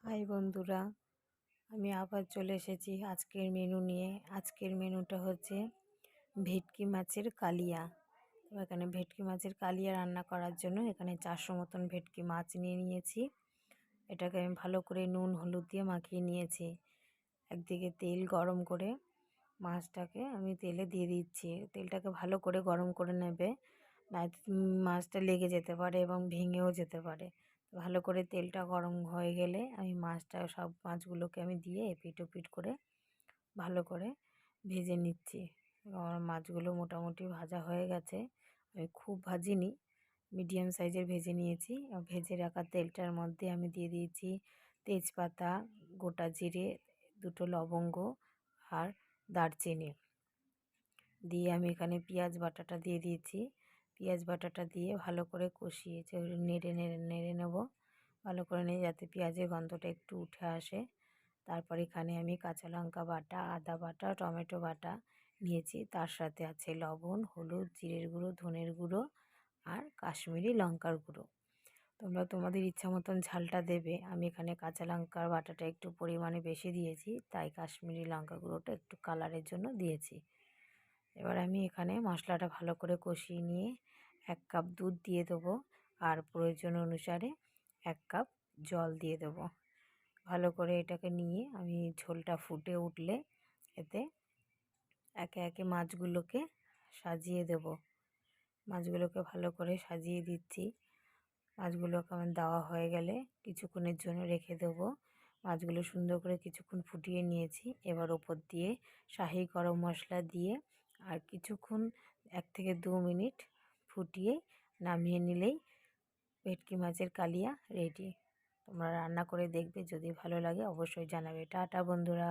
High বন্ধুরা, আমি আবার চলে এসেছি আজকের মেনু নিয়ে। আজকের মেনুটা হচ্ছে ভেটকি মাছের কালিয়া। তো এখানে ভেটকি মাছের কালিয়া রান্না করার জন্য এখানে 400 মতন ভেটকি মাছ নিয়ে নিয়েছি। এটাকে আমি ভালো করে নুন হলুদ দিয়ে মাখিয়ে নিয়েছি। একদিকে তেল গরম করে মাছটাকে আমি তেলে দিয়ে দিচ্ছি। তেলটাকে ভালো করে গরম করে নেবে, না মাছটা লেগে যেতে পারে এবং ভেঙেও যেতে পারে। ভালো করে তেলটা গরম হয়ে গেলে আমি সব মাছগুলোকে আমি দিয়ে এপিট ওপিট করে ভালো করে ভেজে নিচ্ছি। আমার মাছগুলো মোটামুটি ভাজা হয়ে গেছে। আমি খুব ভাজিনি, মিডিয়াম সাইজের ভেজে নিয়েছি। ভেজে রাখা তেলটার মধ্যে আমি দিয়ে দিয়েছি তেজপাতা, গোটা জিরে, 2টো লবঙ্গ আর দারচিনি দিয়ে আমি এখানে পেঁয়াজ বাটাটা দিয়ে দিয়েছি। পেঁয়াজ বাটাটা দিয়ে ভালো করে কষিয়ে নেড়ে নেড়ে নেড়ে নেব, ভালো করে নিয়ে যাতে পেঁয়াজের গন্ধটা একটু উঠে আসে। তারপর এখানে আমি কাঁচা লঙ্কা বাটা, আদা বাটা, টমেটো বাটা নিয়েছি। তার সাথে আছে লবণ, হলুদ, জিরের গুঁড়ো, ধনের গুঁড়ো আর কাশ্মীরি লঙ্কার গুঁড়ো। তোমরা তোমাদের ইচ্ছা মতন ঝালটা দেবে। আমি এখানে কাঁচা লঙ্কার বাটাটা একটু পরিমাণে বেশি দিয়েছি, তাই কাশ্মীরি লঙ্কা গুঁড়োটা একটু কালারের জন্য দিয়েছি। এবার আমি এখানে মশলাটা ভালো করে কষিয়ে নিয়ে 1 কাপ দুধ দিয়ে দেবো আর প্রয়োজন অনুসারে 1 কাপ জল দিয়ে দেবো। ভালো করে এটাকে নিয়ে আমি ঝোলটা ফুটে উঠলে এতে একে একে মাছগুলোকে সাজিয়ে দেব। মাছগুলোকে ভালো করে সাজিয়ে দিচ্ছি। মাছগুলোকে আমার দেওয়া হয়ে গেলে কিছুক্ষণের জন্য রেখে দেবো। মাছগুলো সুন্দর করে কিছুক্ষণ ফুটিয়ে নিয়েছি। এবার ওপর দিয়ে শাহি গরম মশলা দিয়ে আর কিছুক্ষণ 1 থেকে 2 মিনিট ফুটিয়ে নামিয়ে নিলেই ভেটকি মাছের কালিয়া রেডি। তোমরা রান্না করে দেখবে, যদি ভালো লাগে অবশ্যই জানাবে। টাটা বন্ধুরা।